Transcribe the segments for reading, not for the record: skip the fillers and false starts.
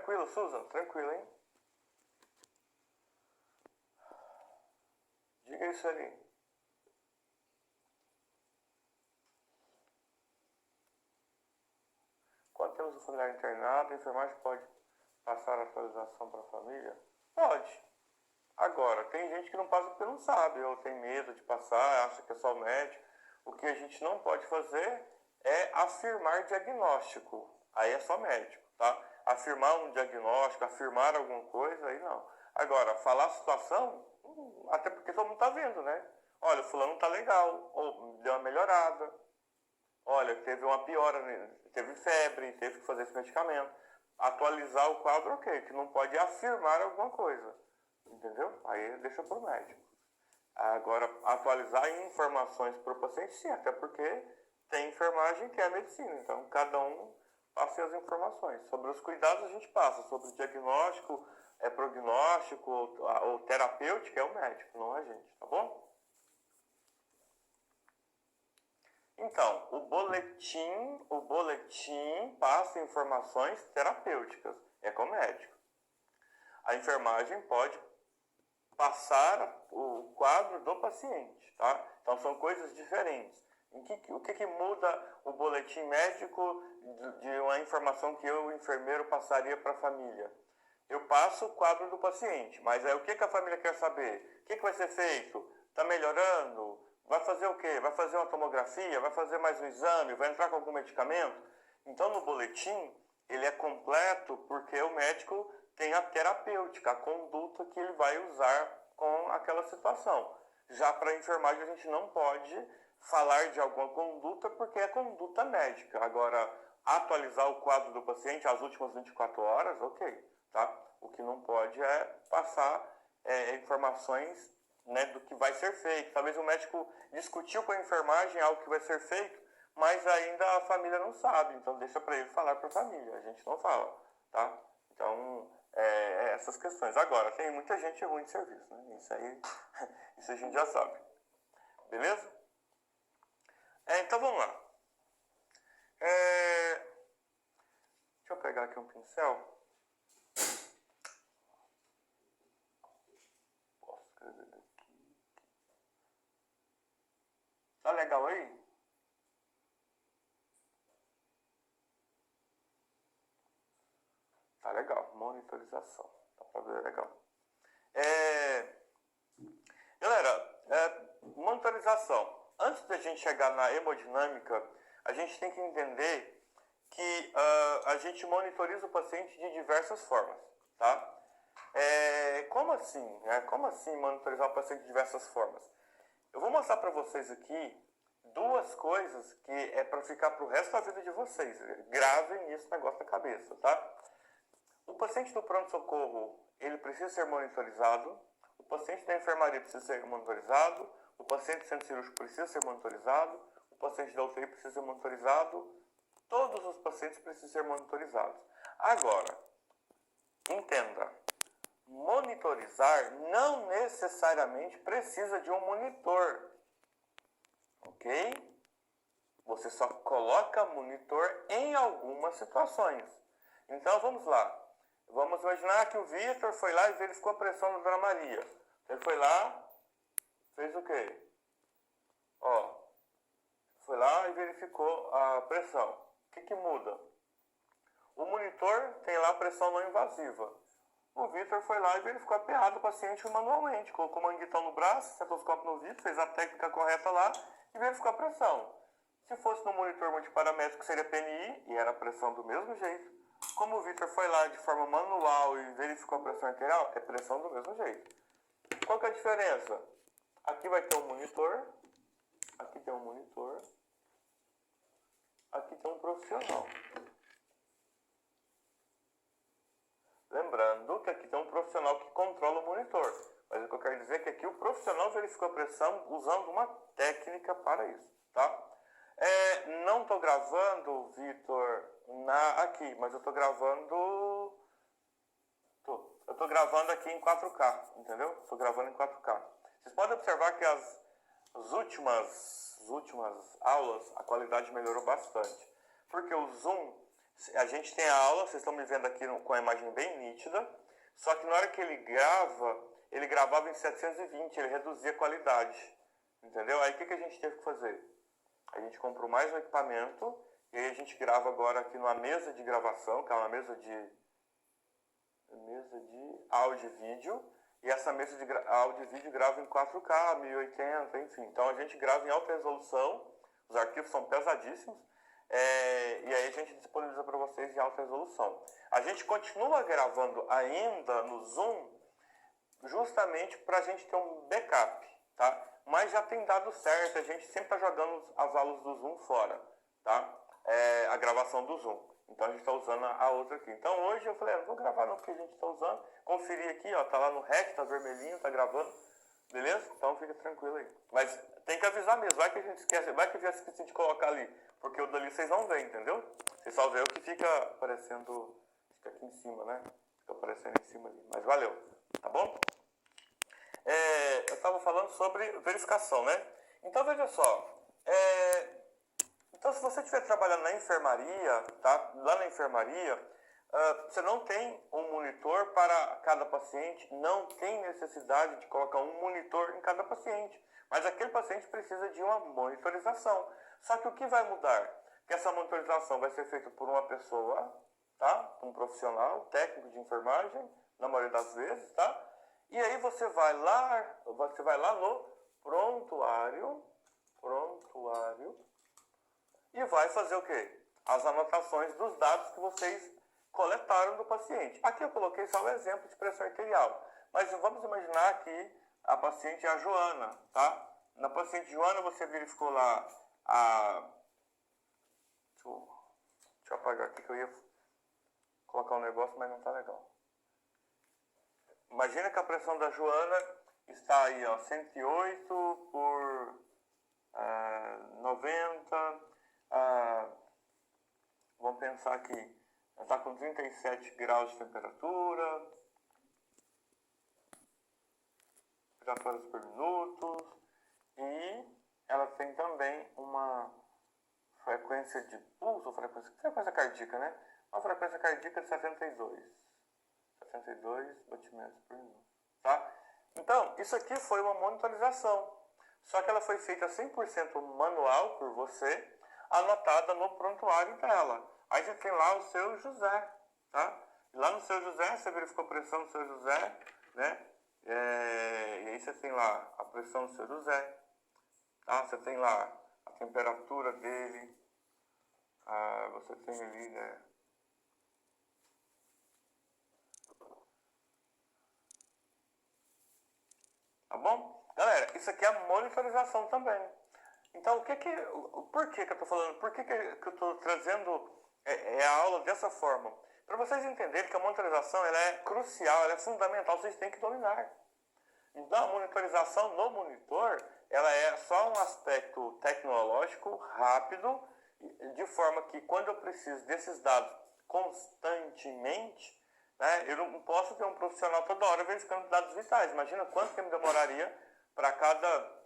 Tranquilo, Susan? Tranquilo, hein? Diga isso ali. Quando temos um familiar internado, a enfermagem pode passar a atualização para a família? Pode. Agora, tem gente que não passa porque não sabe, ou tem medo de passar, acha que é só o médico. O que a gente não pode fazer é afirmar diagnóstico. Aí é só médico, tá? Afirmar um diagnóstico, afirmar alguma coisa, aí não. Agora, falar a situação, até porque todo mundo tá vendo, né? Olha, o fulano tá legal, ou deu uma melhorada. Olha, teve uma piora, teve febre, teve que fazer esse medicamento. Atualizar o quadro, ok, que não pode afirmar alguma coisa. Entendeu? Aí deixa para o médico. Agora, atualizar informações para o paciente, sim, até porque tem enfermagem que é a medicina. Então, cada um passa as informações. Sobre os cuidados a gente passa. Sobre o diagnóstico, prognóstico ou terapêutico é o médico, não a gente, tá bom? Então, o boletim passa informações terapêuticas, é com o médico. A enfermagem pode passar o quadro do paciente, tá? Então são coisas diferentes. O que muda o boletim médico de uma informação que eu, o enfermeiro, passaria para a família? Eu passo o quadro do paciente, mas aí o que a família quer saber? O que vai ser feito? Está melhorando? Vai fazer o quê? Vai fazer uma tomografia? Vai fazer mais um exame? Vai entrar com algum medicamento? Então no boletim ele é completo porque o médico tem a terapêutica, a conduta que ele vai usar com aquela situação. Já para a enfermagem a gente não pode falar de alguma conduta porque é conduta médica. Agora, atualizar o quadro do paciente as últimas 24 horas, ok, tá? O que não pode é passar informações, né, do que vai ser feito. Talvez o médico discutiu com a enfermagem algo que vai ser feito, mas ainda a família não sabe, então deixa para ele falar para a família, a gente não fala, tá? Então, essas questões. Agora, tem muita gente ruim de serviço, né? Isso aí, isso a gente já sabe. Beleza? Então, vamos lá. Deixa eu pegar aqui um pincel. Posso escrever daqui. Tá legal aí? Tá legal, monitorização. Dá pra ver, legal. Galera, monitorização. Antes da gente chegar na hemodinâmica, a gente tem que entender que a gente monitoriza o paciente de diversas formas, tá? Como assim? Né? Como assim monitorizar o paciente de diversas formas? Eu vou mostrar para vocês aqui duas coisas que é para ficar para o resto da vida de vocês. Gravem esse negócio na cabeça, tá? O paciente do pronto-socorro, ele precisa ser monitorizado. O paciente da enfermaria precisa ser monitorizado. O paciente do centro cirúrgico precisa ser monitorizado. O paciente da UTI precisa ser monitorizado. Todos os pacientes precisam ser monitorizados. Agora, entenda, monitorizar não necessariamente precisa de um monitor, ok? Você só coloca monitor em algumas situações. Então, vamos lá. Vamos imaginar que o Vitor foi lá e verificou a pressão da Dona Maria. Ele foi lá, fez o quê? Foi lá e verificou a pressão. O que muda? O monitor tem lá a pressão não invasiva. O Vitor foi lá e verificou a PA do paciente manualmente. Colocou o manguitão no braço, estetoscópio no Vitor, fez a técnica correta lá e verificou a pressão. Se fosse no monitor multiparamétrico, seria PNI e era a pressão do mesmo jeito. Como o Vitor foi lá de forma manual e verificou a pressão arterial, é pressão do mesmo jeito. Qual que é a diferença? Aqui vai ter um monitor, aqui tem um monitor, aqui tem um profissional. Lembrando que aqui tem um profissional que controla o monitor. Mas o que eu quero dizer é que aqui o profissional verificou a pressão usando uma técnica para isso, tá? Não estou gravando, Vitor, aqui, mas eu estou gravando... Eu estou gravando aqui em 4K, entendeu? Estou gravando em 4K. Vocês podem observar que as últimas aulas a qualidade melhorou bastante. Porque o Zoom A gente tem a aula, vocês estão me vendo aqui com a imagem bem nítida, só que na hora que ele gravava em 720, ele reduzia a qualidade, entendeu? Aí o que a gente teve que fazer? A gente comprou mais um equipamento, e aí a gente grava agora aqui numa mesa de gravação, que é uma mesa de áudio e vídeo, e essa mesa de áudio e vídeo grava em 4K, 1080, enfim. Então a gente grava em alta resolução, os arquivos são pesadíssimos, e aí a gente disponibiliza para vocês em alta resolução. A gente continua gravando ainda no Zoom, justamente para a gente ter um backup, tá? Mas já tem dado certo, a gente sempre está jogando as aulas do Zoom fora, tá? A gravação do Zoom. Então a gente está usando a outra aqui. Então hoje eu falei, não vou gravar não, porque a gente está usando. Conferi aqui, ó, tá lá no REC, tá vermelhinho, tá gravando. Beleza? Então fica tranquilo aí. Mas tem que avisar mesmo, vai que a gente esquece, vai que eu já esqueci de colocar ali. Porque o dali vocês não veem, entendeu? Vocês só veem o que fica aparecendo, fica aqui em cima, né? Fica aparecendo em cima ali. Mas valeu, tá bom? Eu estava falando sobre verificação, né? Então veja só, então se você estiver trabalhando na enfermaria, tá? Lá na enfermaria, você não tem um monitor para cada paciente, não tem necessidade de colocar um monitor em cada paciente, mas aquele paciente precisa de uma monitorização. Só que o que vai mudar? Que essa monitorização vai ser feita por uma pessoa, tá? Um profissional, técnico de enfermagem, na maioria das vezes, tá? E aí você vai lá no prontuário e vai fazer o quê? As anotações dos dados que vocês coletaram do paciente. Aqui eu coloquei só o exemplo de pressão arterial, mas vamos imaginar que a paciente é a Joana, tá? Na paciente Joana você verificou lá deixa eu apagar aqui que eu ia colocar um negócio, mas não tá legal. Imagina que a pressão da Joana está aí, ó, 108 por 90. Vamos pensar aqui, ela está com 37 graus de temperatura, respiratórios por minuto, e ela tem também uma frequência de pulso, frequência cardíaca, né? Uma frequência cardíaca de 72 batimentos por minuto, tá? Então, isso aqui foi uma monitorização, só que ela foi feita 100% manual por você, anotada no prontuário dela. Aí você tem lá o seu José, tá? E lá no seu José, você verificou a pressão do seu José, né? E aí você tem lá a pressão do seu José, tá? Você tem lá a temperatura dele, você tem ali, né? Tá bom? Galera, isso aqui é monitorização também. Então, por que eu estou falando? Por que eu estou trazendo a aula dessa forma? Para vocês entenderem que a monitorização ela é crucial, ela é fundamental, vocês têm que dominar. Então, a monitorização no monitor, ela é só um aspecto tecnológico rápido, de forma que quando eu preciso desses dados constantemente, né, eu não posso ter um profissional toda hora verificando dados vitais. Imagina quanto tempo demoraria para cada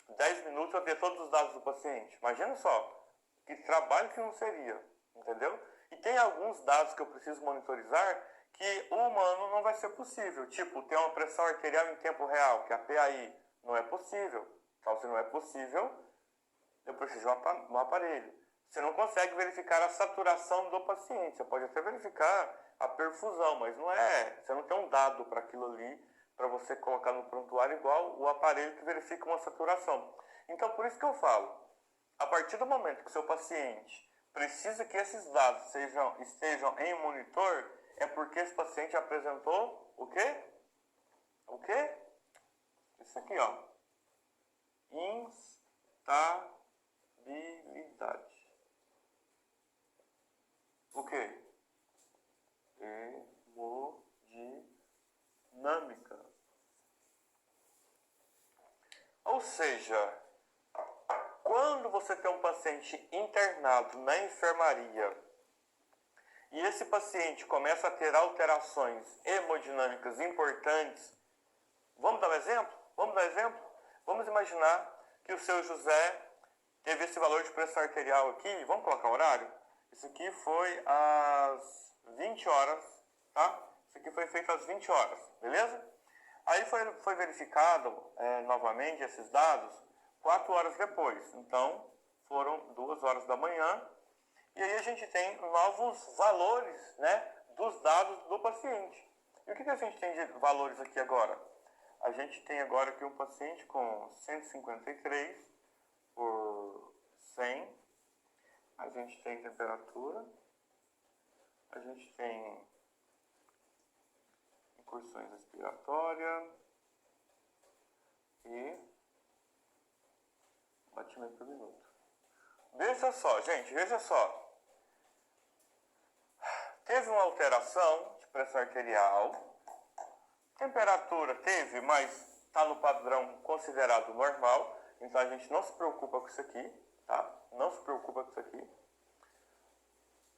10 minutos eu ter todos os dados do paciente. Imagina só, que trabalho que não seria, entendeu? E tem alguns dados que eu preciso monitorizar que o humano não vai ser possível. Tipo, ter uma pressão arterial em tempo real, que é a PAI, não é possível. Então, se não é possível, eu preciso de um aparelho. Você não consegue verificar a saturação do paciente. Você pode até verificar a perfusão, mas não é. Você não tem um dado para aquilo ali, para você colocar no prontuário igual o aparelho que verifica uma saturação. Então, por isso que eu falo, a partir do momento que o seu paciente precisa que esses dados estejam em monitor, é porque esse paciente apresentou o quê? O quê? Isso aqui, ó. Instabilidade. O quê? Hemodinâmica. Ou seja, quando você tem um paciente internado na enfermaria e esse paciente começa a ter alterações hemodinâmicas importantes, vamos dar um exemplo? Vamos imaginar que o seu José teve esse valor de pressão arterial aqui, vamos colocar o horário? Isso aqui foi às 20 horas, tá? Isso aqui foi feito às 20 horas, beleza? Aí foi verificado novamente esses dados 4 horas depois. Então, foram 2 horas da manhã. E aí a gente tem novos valores, né, dos dados do paciente. E o que a gente tem de valores aqui agora? A gente tem agora aqui um paciente com 153 por 100. A gente tem temperatura. A gente tem incursões respiratórias e batimento por minuto. Veja só, gente, veja só. Teve uma alteração de pressão arterial, temperatura teve, mas está no padrão considerado normal, então a gente não se preocupa com isso aqui, tá? Não se preocupa com isso aqui.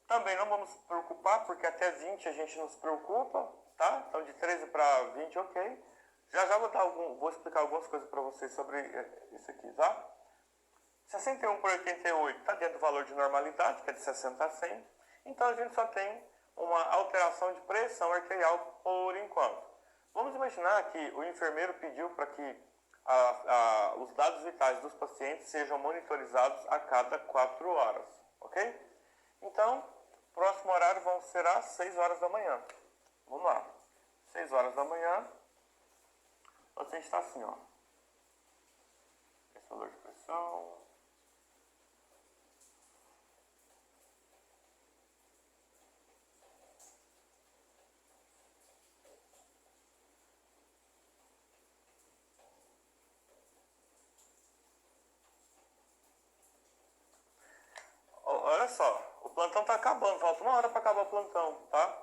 Também não vamos se preocupar, porque até 20 a gente não se preocupa, tá? Então de 13 para 20, ok. Já vou explicar algumas coisas para vocês sobre isso aqui, tá? 61 por 88 está dentro do valor de normalidade, que é de 60 a 100. Então a gente só tem uma alteração de pressão arterial por enquanto. Vamos imaginar que o enfermeiro pediu para que os dados vitais dos pacientes sejam monitorizados a cada 4 horas, ok? Então, próximo horário será 6 horas da manhã. Vamos lá. 6 horas da manhã, o paciente está assim, ó. Esse valor de pressão. Olha só, o plantão está acabando, falta 1 hora para acabar o plantão, tá?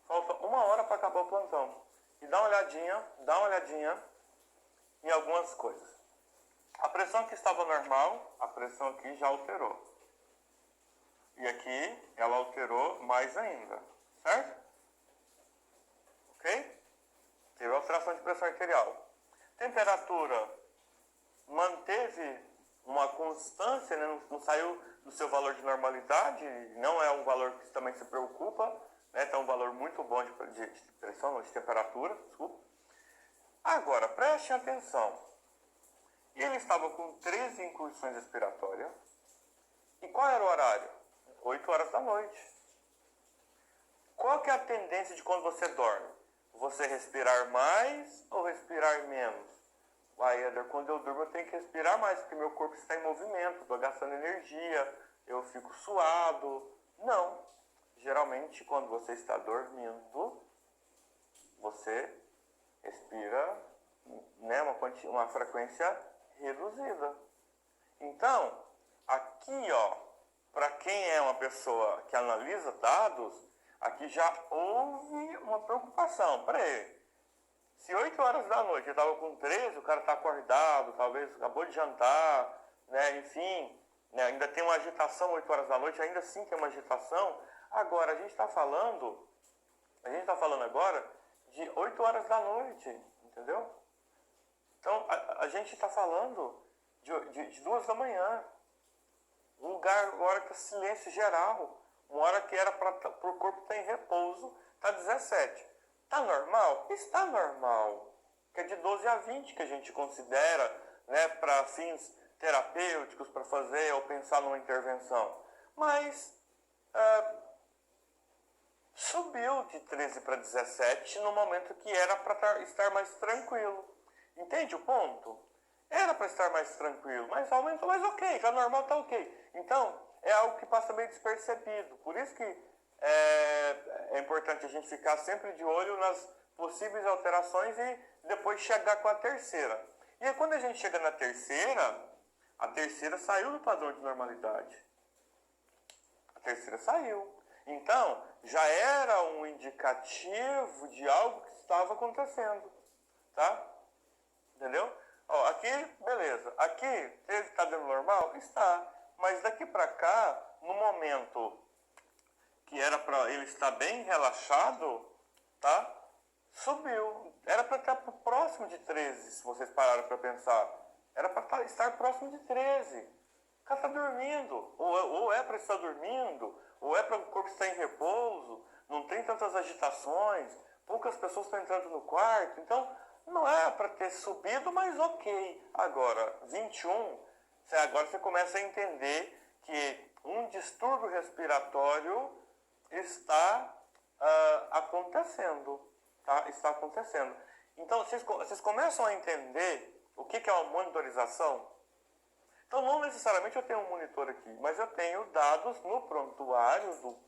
Falta 1 hora para acabar o plantão. E dá uma olhadinha em algumas coisas. A pressão que estava normal, a pressão aqui já alterou. E aqui ela alterou mais ainda, certo? Ok? Teve alteração de pressão arterial. Temperatura manteve uma constância, né? Não saiu do seu valor de normalidade, não é um valor que também se preocupa, né? Então é um valor muito bom de pressão, de temperatura, desculpa. Agora, preste atenção. Ele estava com 13 incursões respiratórias. E qual era o horário? 8 horas da noite. Qual que é a tendência de quando você dorme? Você respirar mais ou respirar menos? Eder, quando eu durmo eu tenho que respirar mais, porque meu corpo está em movimento, estou gastando energia, eu fico suado. Não. Geralmente, quando você está dormindo, você respira, né, uma frequência reduzida. Então, aqui, ó, para quem é uma pessoa que analisa dados, aqui já houve uma preocupação. Peraí. Se 8 horas da noite eu estava com 13, o cara está acordado, talvez acabou de jantar, né? Enfim, né? Ainda tem uma agitação 8 horas da noite, ainda assim tem uma agitação. Agora, a gente está falando agora de 8 horas da noite, entendeu? Então, a gente está falando de 2 da manhã, um lugar agora que é silêncio geral, uma hora que era para o corpo estar em repouso, está 17. Está normal? Está normal. Que é de 12 a 20 que a gente considera, né, para fins terapêuticos, para fazer ou pensar numa intervenção. Mas subiu de 13 para 17 no momento que era para estar mais tranquilo. Entende o ponto? Era para estar mais tranquilo, mas aumentou, mas ok, já normal está ok. Então, é algo que passa meio despercebido. Por isso que é importante a gente ficar sempre de olho nas possíveis alterações e depois chegar com a terceira. E aí, quando a gente chega na terceira, a terceira saiu do padrão de normalidade. A terceira saiu. Então, já era um indicativo de algo que estava acontecendo. Tá? Entendeu? Ó, aqui, beleza. Aqui, ele está dando normal? Está. Mas daqui para cá, no momento que era para ele estar bem relaxado, tá? Subiu. Era para estar próximo de 13, se vocês pararam para pensar. Era para estar próximo de 13. cara está dormindo, ou é para estar dormindo, ou é para o corpo estar em repouso, não tem tantas agitações, poucas pessoas estão entrando no quarto, então não é para ter subido, mas ok. Agora, 21, agora você começa a entender que um distúrbio respiratório está acontecendo, tá? Está acontecendo. Então, vocês começam a entender o que é uma monitorização? Então, não necessariamente eu tenho um monitor aqui, mas eu tenho dados no prontuário,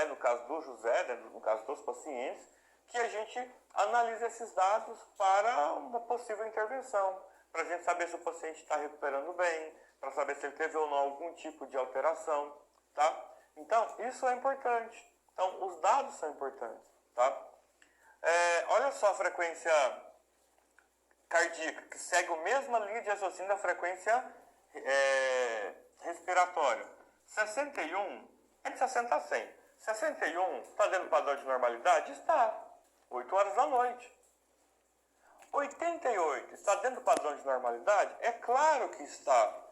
no caso do José, no caso dos pacientes, que a gente analisa esses dados para uma possível intervenção, para a gente saber se o paciente está recuperando bem, para saber se ele teve ou não algum tipo de alteração, tá? Então, isso é importante. Então, os dados são importantes, tá? Olha só a frequência cardíaca, que segue a mesma linha de raciocínio da frequência respiratória. 61 é de 60 a 100. 61 está dentro do padrão de normalidade? Está. 8 horas da noite. 88 está dentro do padrão de normalidade? É claro que está.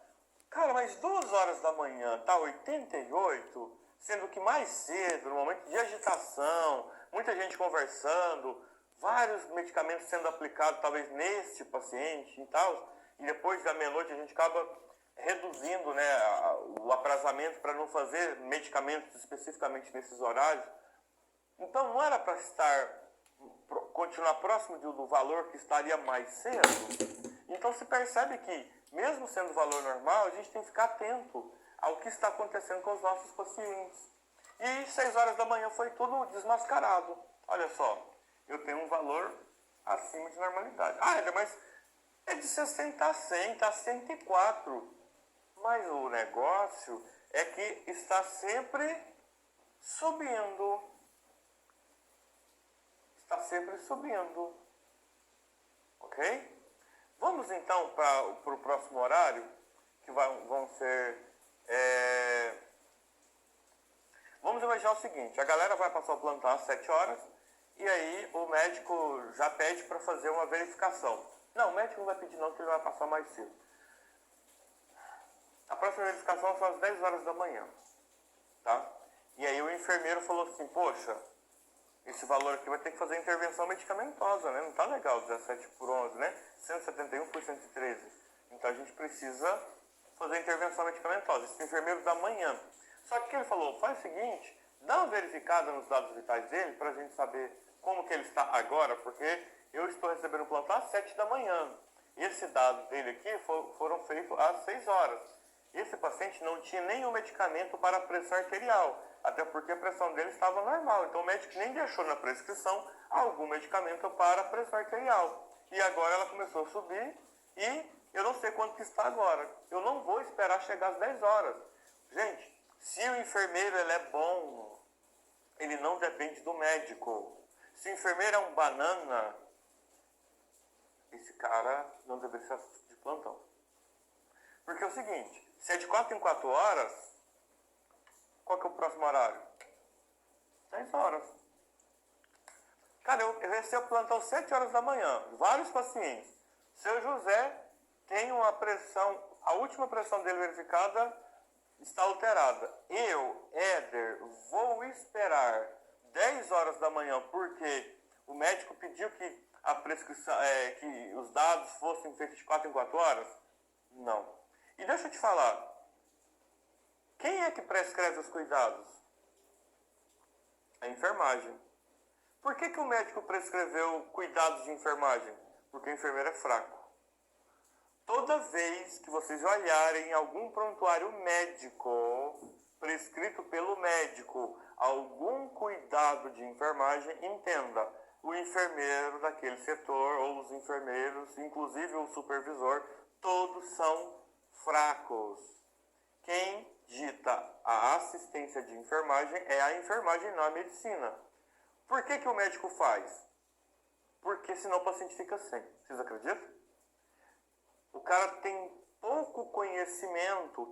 Cara, mas 2 horas da manhã está 88, sendo que mais cedo, no momento de agitação, muita gente conversando, vários medicamentos sendo aplicados talvez nesse paciente e tal, e depois da meia-noite a gente acaba reduzindo, né, o aprazamento para não fazer medicamentos especificamente nesses horários. Então não era para continuar próximo do valor que estaria mais cedo. Então se percebe que, mesmo sendo valor normal, a gente tem que ficar atento ao que está acontecendo com os nossos pacientes. E 6 horas da manhã foi tudo desmascarado. Olha só, eu tenho um valor acima de normalidade. Mas é de 60 a 100, está 104. Mas o negócio é que está sempre subindo. Está sempre subindo. Ok? Vamos então para o próximo horário, que vão ser... Vamos imaginar o seguinte, a galera vai passar o plantão às 7 horas, e aí o médico já pede para fazer uma verificação. Não, o médico não vai pedir não, que ele vai passar mais cedo. A próxima verificação são às 10 horas da manhã, tá? E aí o enfermeiro falou assim, poxa, esse valor aqui vai ter que fazer intervenção medicamentosa, né? Não tá legal, 17 por 11, né? 171 por 113. Então a gente precisa fazer intervenção medicamentosa. Esse enfermeiro da manhã. Só que ele falou, faz o seguinte, dá uma verificada nos dados vitais dele pra gente saber como que ele está agora, porque eu estou recebendo o plantão às 7 da manhã. Esse dado dele aqui foram feitos às 6 horas. Esse paciente não tinha nenhum medicamento para pressão arterial, até porque a pressão dele estava normal. Então o médico nem deixou na prescrição algum medicamento para pressão arterial. E agora ela começou a subir e eu não sei quanto que está agora. Eu não vou esperar chegar às 10 horas. Gente, se o enfermeiro ele é bom, ele não depende do médico. Se o enfermeiro é um banana, esse cara não deveria ser de plantão. Porque é o seguinte, se é de 4 em 4 horas, qual que é o próximo horário? 10 horas. Cara, eu recebo plantão às 7 horas da manhã, vários pacientes. Seu José tem uma pressão, a última pressão dele verificada está alterada. Eu, Éder, vou esperar 10 horas da manhã porque o médico pediu que a prescrição, que os dados fossem feitos de 4 em 4 horas? Não. E deixa eu te falar, quem é que prescreve os cuidados? A enfermagem. Por que o médico prescreveu cuidados de enfermagem? Porque o enfermeiro é fraco. Toda vez que vocês olharem algum prontuário médico, prescrito pelo médico, algum cuidado de enfermagem, entenda, o enfermeiro daquele setor, ou os enfermeiros, inclusive o supervisor, todos são fracos. Quem dita a assistência de enfermagem é a enfermagem na medicina. Por que o médico faz? Porque senão o paciente fica sem. Vocês acreditam? O cara tem pouco conhecimento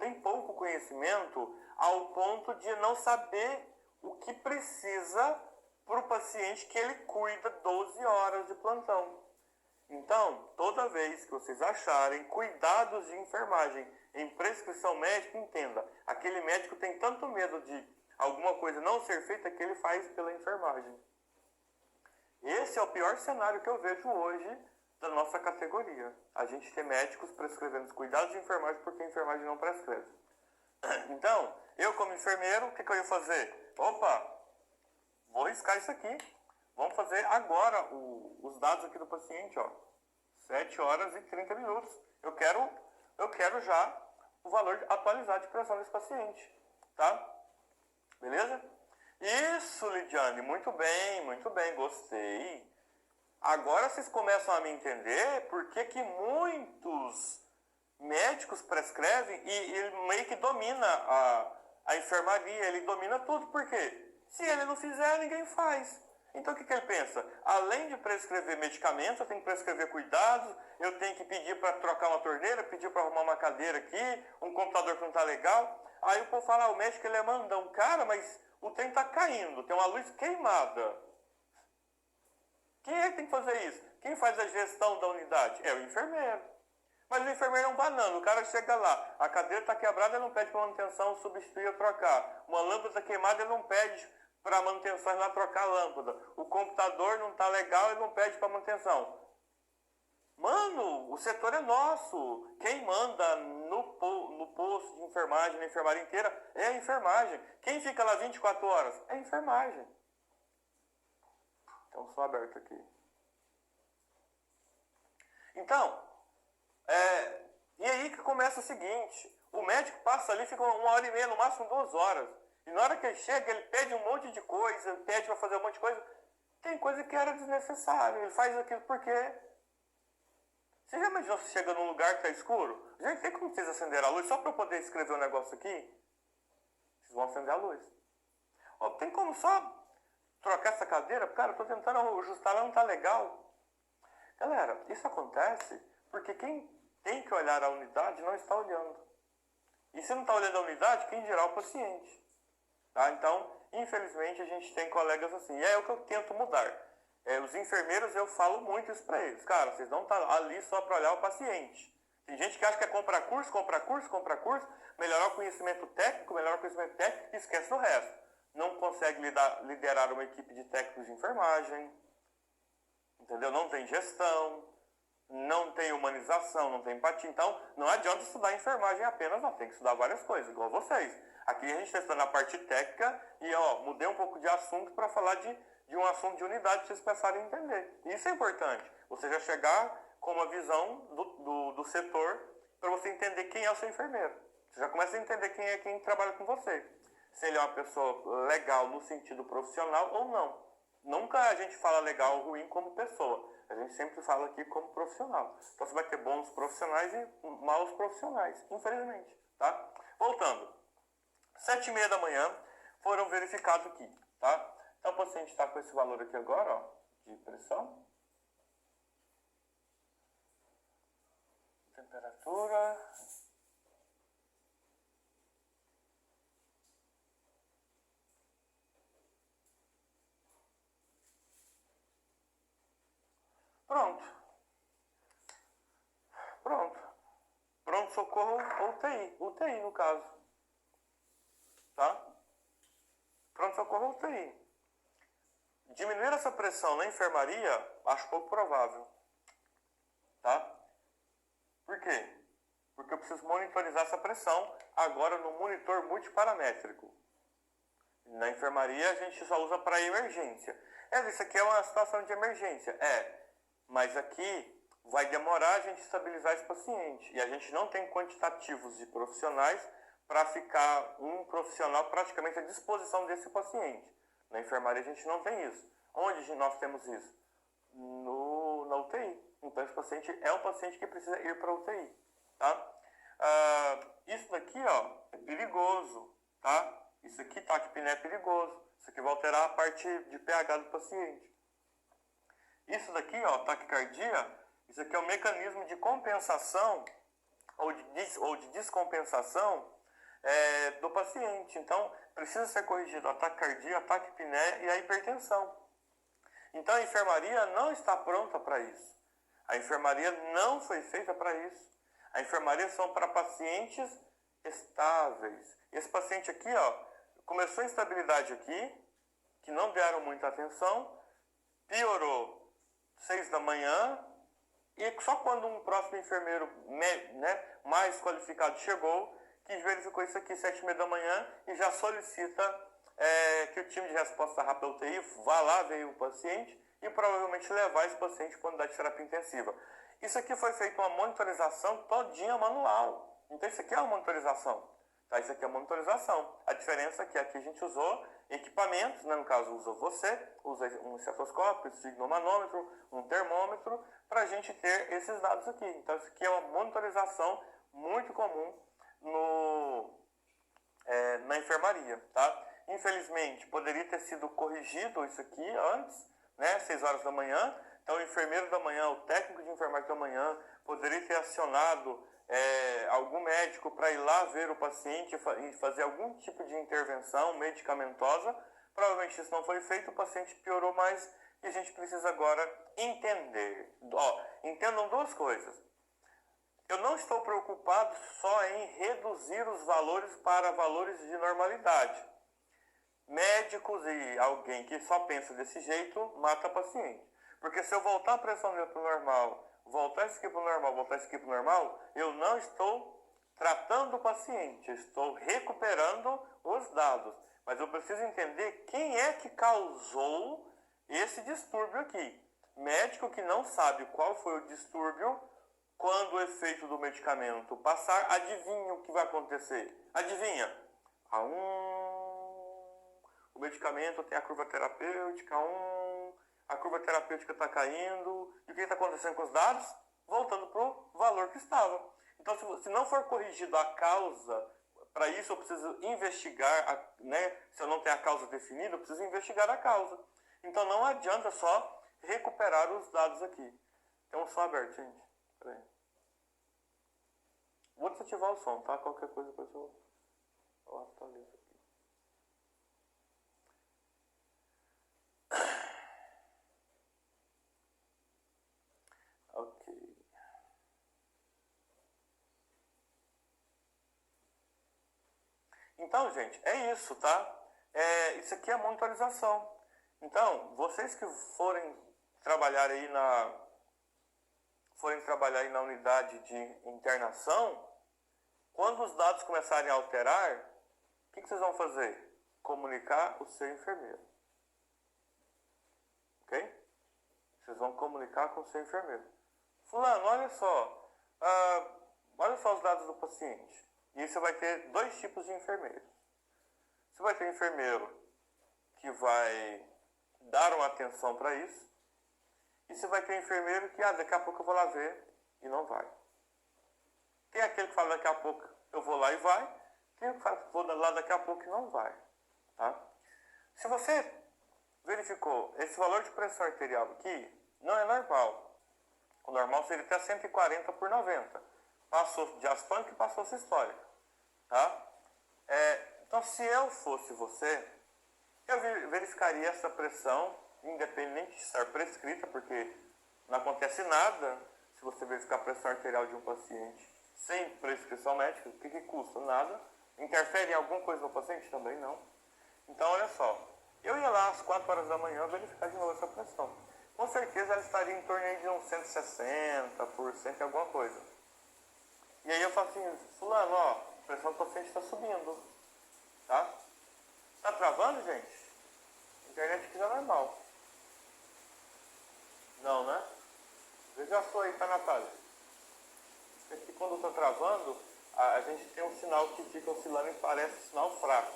ao ponto de não saber o que precisa para o paciente que ele cuida 12 horas de plantão. Então, toda vez que vocês acharem cuidados de enfermagem em prescrição médica, entenda, aquele médico tem tanto medo de alguma coisa não ser feita que ele faz pela enfermagem. Esse é o pior cenário que eu vejo hoje da nossa categoria. A gente tem médicos prescrevendo cuidados de enfermagem porque a enfermagem não prescreve. Então, eu como enfermeiro, o que eu ia fazer? Opa, vou riscar isso aqui. Vamos fazer agora os dados aqui do paciente, ó. 7 horas e 30 minutos. Eu quero já o valor atualizado de pressão desse paciente, tá? Beleza? Isso, Lidiane, muito bem, gostei. Agora vocês começam a me entender por que muitos médicos prescrevem e ele meio que domina a enfermaria, ele domina tudo. Por quê? Se ele não fizer, ninguém faz. Então o que ele pensa? Além de prescrever medicamentos, eu tenho que prescrever cuidados, eu tenho que pedir para trocar uma torneira, pedir para arrumar uma cadeira aqui, um computador que não está legal. Aí o povo fala, o médico ele é mandão. Cara, mas o trem está caindo, tem uma luz queimada. Quem é que tem que fazer isso? Quem faz a gestão da unidade? É o enfermeiro. Mas o enfermeiro é um banana, o cara chega lá, a cadeira está quebrada, ele não pede para manutenção substituir ou trocar. Uma lâmpada está queimada, ele não pede para manutenção ir lá trocar a lâmpada. O computador não está legal, ele não pede para manutenção. Mano, o setor é nosso. Quem manda no posto de enfermagem, na enfermaria inteira, é a enfermagem. Quem fica lá 24 horas? É a enfermagem. Então, só aberto aqui. Então, e aí que começa o seguinte. O médico passa ali, fica 1h30, no máximo 2 horas. E na hora que ele chega, ele pede um monte de coisa, pede para fazer um monte de coisa. Tem coisa que era desnecessária. Ele faz aquilo porque... Você já imaginou se chega num lugar que está escuro? Gente, tem como vocês acenderem a luz só para eu poder escrever um negócio aqui? Vocês vão acender a luz. Ó, tem como só trocar essa cadeira? Cara, eu estou tentando ajustar, ela não está legal. Galera, isso acontece porque quem tem que olhar a unidade não está olhando. E se não está olhando a unidade, quem dirá o paciente? Tá? Então, infelizmente, a gente tem colegas assim. E é o que eu tento mudar. Os enfermeiros, eu falo muito isso para eles. Cara, vocês não estão ali só para olhar o paciente. Tem gente que acha que é comprar curso, melhorar o conhecimento técnico e esquece do resto. Não consegue liderar uma equipe de técnicos de enfermagem. Entendeu? Não tem gestão, não tem humanização, não tem empatia. Então, não adianta estudar enfermagem apenas, não. Tem que estudar várias coisas, igual vocês. Aqui a gente está estudando a parte técnica e, mudei um pouco de assunto para falar de um assunto de unidade para vocês começarem a entender. Isso é importante. Você já chegar com uma visão do setor para você entender quem é o seu enfermeiro. Você já começa a entender quem é quem trabalha com você. Se ele é uma pessoa legal no sentido profissional ou não. Nunca a gente fala legal ou ruim como pessoa. A gente sempre fala aqui como profissional. Então você vai ter bons profissionais e maus profissionais, infelizmente. Tá? Voltando. 7h30 da manhã foram verificados aqui. Tá? Então o paciente está com esse valor aqui agora, ó, de pressão. Temperatura. Pronto. Pronto-socorro UTI. UTI, no caso. Tá? Pronto-socorro UTI. Diminuir essa pressão na enfermaria, acho pouco provável. Tá? Por quê? Porque eu preciso monitorizar essa pressão agora no monitor multiparamétrico. Na enfermaria a gente só usa para emergência. Isso aqui é uma situação de emergência. Mas aqui vai demorar a gente estabilizar esse paciente. E a gente não tem quantitativos de profissionais para ficar um profissional praticamente à disposição desse paciente. Na enfermaria a gente não tem isso. Onde nós temos isso? Na UTI. Então esse paciente é um paciente que precisa ir para a UTI. Tá? Isso daqui, ó, é perigoso. Tá? Isso aqui, taquipné, é perigoso. Isso aqui vai alterar a parte de pH do paciente. Isso daqui, ó, taquicardia, isso aqui é um mecanismo de compensação ou de descompensação do paciente. Então, precisa ser corrigido a taquicardia, a taquipné e a hipertensão. Então, a enfermaria não está pronta para isso. A enfermaria não foi feita para isso. A enfermaria são para pacientes estáveis. Esse paciente aqui, ó, começou a instabilidade aqui, que não deram muita atenção, piorou 6 da manhã, e só quando um próximo enfermeiro, né, mais qualificado chegou, que verificou isso aqui 7h30 da manhã e já solicita que o time de resposta rápida UTI vá lá ver o paciente e provavelmente levar esse paciente para a unidade de terapia intensiva. Isso aqui foi feito uma monitorização todinha manual. Então isso aqui é uma monitorização. Tá? Isso aqui é uma monitorização. A diferença é que aqui a gente usou equipamentos, né? No caso usou você, usa um estetoscópio, um signomanômetro, um termômetro, para a gente ter esses dados aqui. Então isso aqui é uma monitorização muito comum na enfermaria. Tá? Infelizmente, poderia ter sido corrigido isso aqui antes, né? 6 horas da manhã. Então o enfermeiro da manhã, o técnico de enfermagem da manhã, poderia ter acionado algum médico para ir lá ver o paciente e fazer algum tipo de intervenção medicamentosa. Provavelmente isso não foi feito, o paciente piorou mais e a gente precisa agora entender. Entendam duas coisas. Eu não estou preocupado só em reduzir os valores para valores de normalidade. Médicos e alguém que só pensa desse jeito mata paciente. Porque se eu voltar a pressão dele para o normal, voltar isso aqui para o normal, voltar isso aqui para o normal, eu não estou tratando o paciente, eu estou recuperando os dados. Mas eu preciso entender quem é que causou esse distúrbio aqui. Médico que não sabe qual foi o distúrbio, quando o efeito do medicamento passar, adivinha o que vai acontecer? Adivinha? O medicamento tem a curva terapêutica, a curva terapêutica está caindo. E o que está acontecendo com os dados? Voltando para o valor que estava. Então, se não for corrigido a causa, para isso eu preciso investigar, né? Se eu não tenho a causa definida, eu preciso investigar a causa. Então, não adianta só recuperar os dados aqui. Tem um som aberto, gente. Peraí. Vou desativar o som, tá? Qualquer coisa depois eu atualizo aqui. Ok. Então, gente, é isso, tá? Isso aqui é a monitorização. Então, vocês que forem trabalhar aí na unidade de internação, quando os dados começarem a alterar, o que vocês vão fazer? Comunicar o seu enfermeiro. Ok? Vocês vão comunicar com o seu enfermeiro. Fulano, olha só os dados do paciente. E você vai ter dois tipos de enfermeiros. Você vai ter um enfermeiro que vai dar uma atenção para isso. E você vai ter um enfermeiro que, daqui a pouco eu vou lá ver e não vai. Tem aquele que fala daqui a pouco eu vou lá e vai. Tem o que fala que vou lá daqui a pouco e não vai. Tá? Se você verificou esse valor de pressão arterial aqui, não é normal. O normal seria até 140 por 90. Passou diastônica e passou sistólica. Tá? Então, se eu fosse você, eu verificaria essa pressão, independente de estar prescrita, porque não acontece nada se você verificar a pressão arterial de um paciente sem prescrição médica. O que custa? Nada. Interfere em alguma coisa no paciente? Também não. Então, olha só. Eu ia lá às 4 horas da manhã verificar de novo essa pressão. Com certeza ela estaria em torno de uns 160 por cento, alguma coisa. E aí eu falo assim, fulano, ó, a pressão do paciente está subindo. Tá? Tá travando, gente? A internet aqui já é normal. Não, né? Veja a sua aí, tá, Natália? Aqui quando tá travando, a gente tem um sinal que fica oscilando e parece sinal fraco.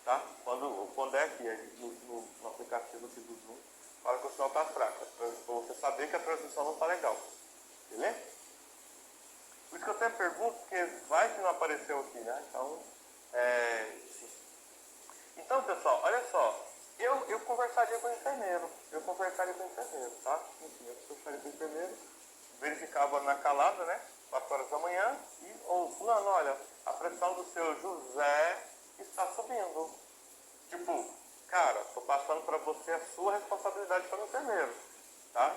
Tá? Quando é aqui, no aplicativo aqui do Zoom, fala que o sinal tá fraco. Para você saber que a transmissão não tá legal. Beleza? Por isso que eu sempre pergunto, porque vai que não apareceu aqui, né? Então, pessoal, olha só. Eu conversaria com o enfermeiro. Tá? Enfim, eu conversaria com o enfermeiro. Verificava na calada, né? 4 horas da manhã. Fulano, olha, a pressão do seu José está subindo. Tipo, cara, tô passando para você a sua responsabilidade como enfermeiro. Tá?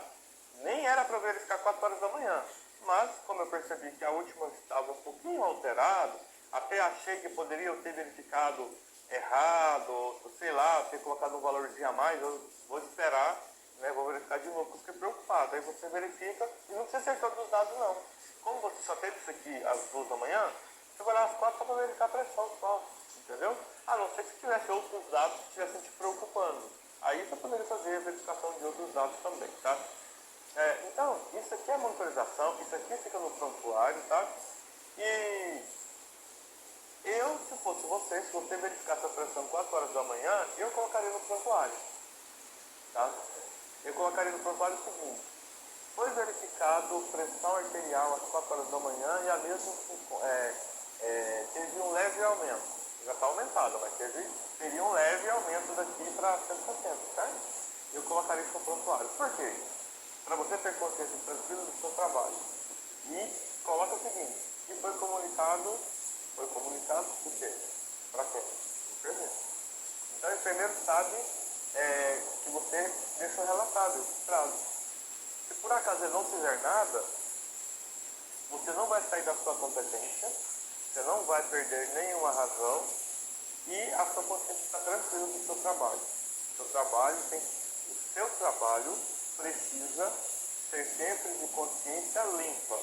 Nem era para verificar 4 horas da manhã. Mas, como eu percebi que a última estava um pouquinho alterada, até achei que poderia ter verificado errado, ou sei lá, ter colocado um valorzinho a mais, eu vou esperar, né, vou verificar de novo, porque eu fiquei preocupado. Aí você verifica e não precisa ser todos os dados não. Como você só teve isso aqui às 2 da manhã, você vai lá às 4 só para verificar a pressão só, entendeu? A não ser que tivesse outros dados que estivessem te preocupando. Aí você poderia fazer a verificação de outros dados também, tá? Então, isso aqui é monitorização, isso aqui fica no prontuário, tá? E eu, se fosse você, se você verificasse a pressão 4 horas da manhã, eu colocaria no prontuário, tá? Eu colocaria no prontuário o seguinte: foi verificado pressão arterial às 4 horas da manhã e a mesma teve um leve aumento. Já está aumentada, mas teria um leve aumento daqui para 160, certo? Eu colocaria isso no prontuário. Por quê? Para você ter consciência tranquila do seu trabalho. E coloca o seguinte: que foi comunicado o quê? Para quem? O enfermeiro. Então o enfermeiro sabe que você deixou relatado, registrado. Se por acaso ele não fizer nada, você não vai sair da sua competência, você não vai perder nenhuma razão e a sua consciência está tranquila do seu trabalho. O seu trabalho precisa ser sempre de consciência limpa.